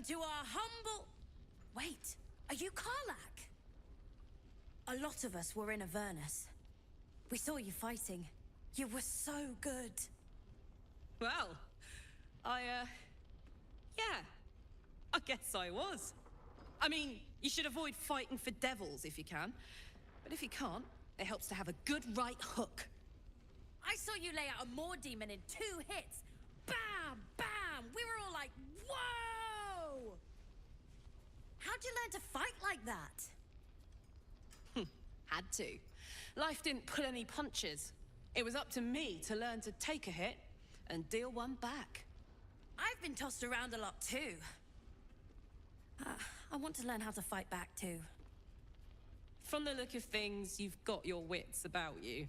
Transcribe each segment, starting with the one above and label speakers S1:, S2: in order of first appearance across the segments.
S1: To our humble... Wait, are you Karlak? A lot of us were in Avernus. We saw you fighting. You were so good.
S2: Well, yeah. I guess I was. I mean, you should avoid fighting for devils if you can. But if you can't, it helps to have a good right hook.
S1: I saw you lay out a Moor demon in 2 hits. Bam! Bam! We were all like, whoa! How'd you learn to fight like that?
S2: Had to. Life didn't pull any punches. It was up to me to learn to take a hit and deal one back.
S1: I've been tossed around a lot too. I want to learn how to fight back too.
S2: From the look of things, you've got your wits about you.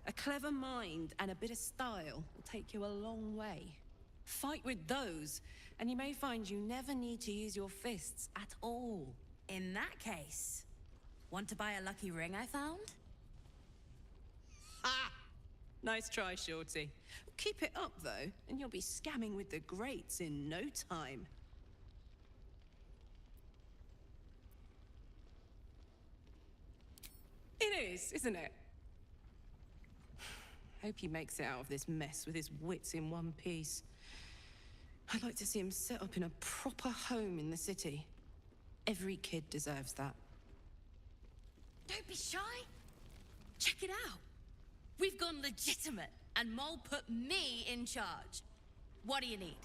S2: A clever mind and a bit of style will take you a long way. Fight with those, and you may find you never need to use your fists at all.
S1: In that case, want to buy a lucky ring I found?
S2: Ha! Nice try, Shorty. Keep it up, though, and you'll be scamming with the greats in no time. It is, isn't it? Hope he makes it out of this mess with his wits in one piece. I'd like to see him set up in a proper home in the city. Every kid deserves that.
S1: Don't be shy. Check it out. We've gone legitimate, and Mole put me in charge. What do you need?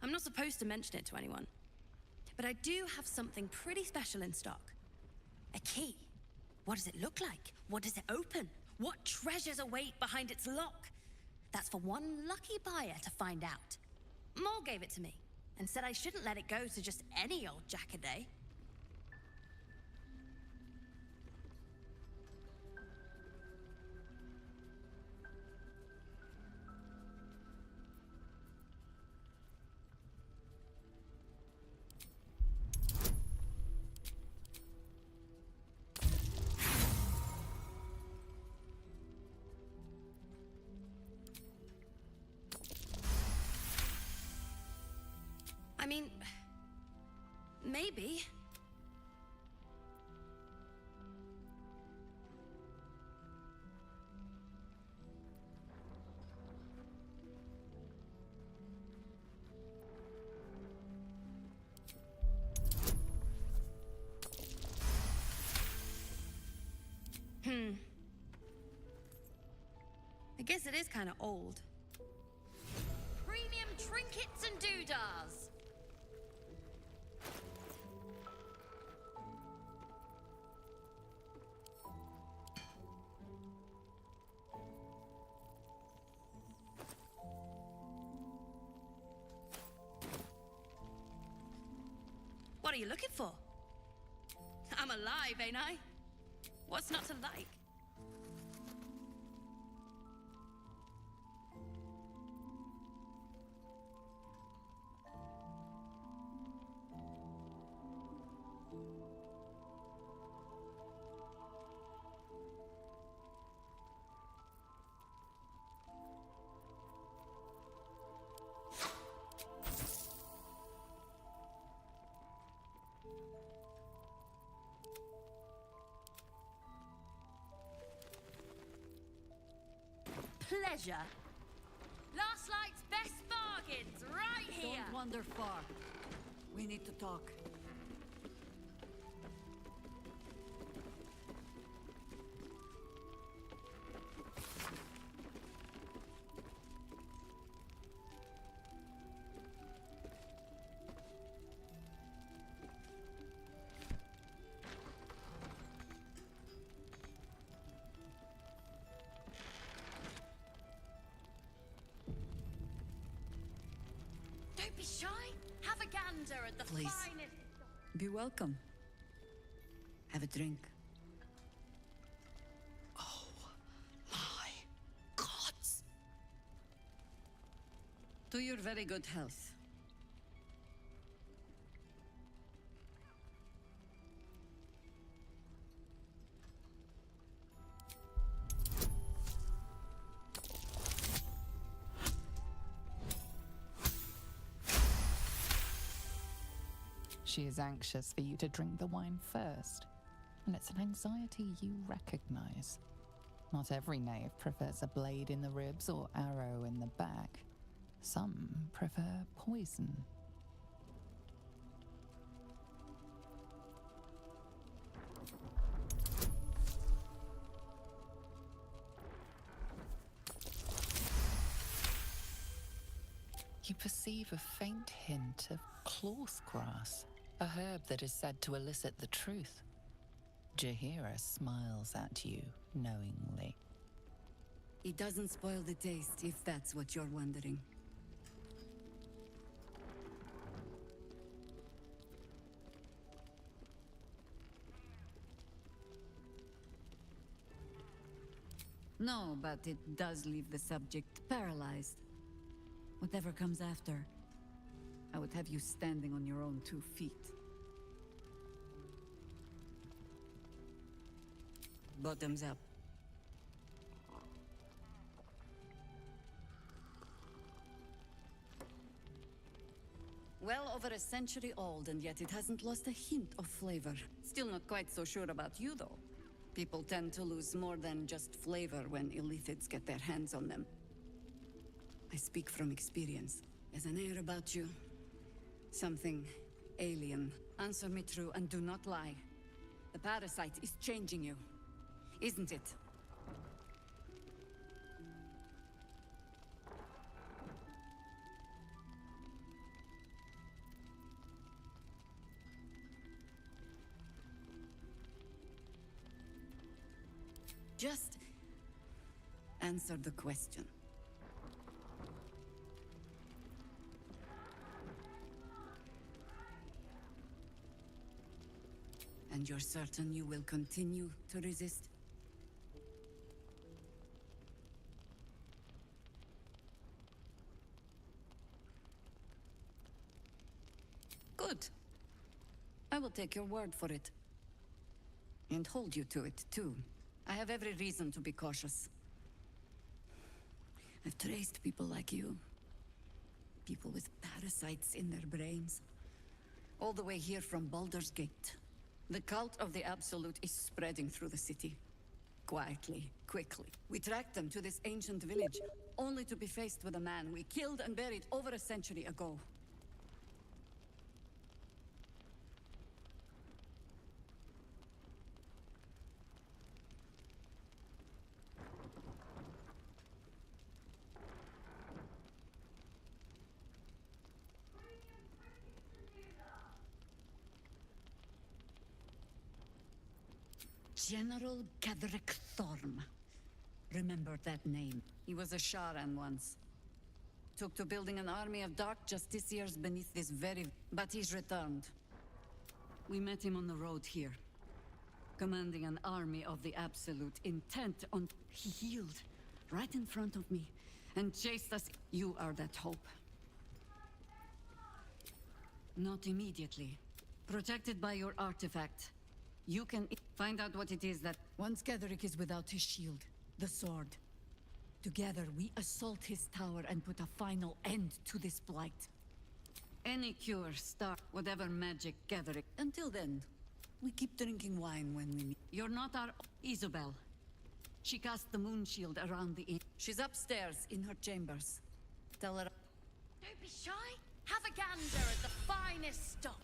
S1: I'm not supposed to mention it to anyone, but I do have something pretty special in stock. A key. What does it look like? What does it open? What treasures await behind its lock? That's for one lucky buyer to find out. Mole gave it to me and said I shouldn't let it go to just any old jackaday. I mean, maybe. I guess it is kind of old. Premium trinkets and doodahs. What are you looking for? I'm alive, ain't I? What's not to like? Pleasure. Last Light's best bargains, right here.
S3: Don't wander far. We need to talk.
S1: Don't be shy. Have a gander at the
S3: Please.
S1: finest.
S3: Be welcome. Have a drink.
S2: Oh, my.
S3: To your very good health.
S4: She is anxious for you to drink the wine first, and it's an anxiety you recognize. Not every knave prefers a blade in the ribs or arrow in the back. Some prefer poison. You perceive a faint hint of cloth grass, a herb that is said to elicit the truth. Jahira smiles at you knowingly.
S3: It doesn't spoil the taste, if that's what you're wondering. No, but it does leave the subject paralyzed. Whatever comes after, I would have you standing on your own 2 feet. Bottoms up. Well over a century old, and yet it hasn't lost a hint of flavor. Still not quite so sure about you, though. People tend to lose more than just flavor when illithids get their hands on them. I speak from experience. There's an air about you. Something alien. Answer me true and do not lie. The parasite is changing you, isn't it? Just answer the question. And you're certain you will continue to resist? Good. I will take your word for it. And hold you to it, too. I have every reason to be cautious. I've traced people like you. People with parasites in their brains. All the way here from Baldur's Gate. The cult of the Absolute is spreading through the city. Quietly, quickly. We tracked them to this ancient village, only to be faced with a man we killed and buried over a century ago. General Gadrick Thorm. Remember that name. He was a Sharan once. Took to building an army of dark justiciars beneath this very... But he's returned. We met him on the road here. Commanding an army of the Absolute, intent on... He healed, right in front of me, and chased us. You are that hope. Not immediately. Protected by your artifact. You can find out what it is that... Once Gadrick is without his shield, the sword. Together, we assault his tower and put a final end to this blight. Any cure, start, whatever magic Gadrick. Until then, we keep drinking wine when we meet. You're not our... Isabel. She cast the moon shield around the inn. She's upstairs in her chambers. Tell her...
S1: Don't be shy. Have a gander at the finest stock.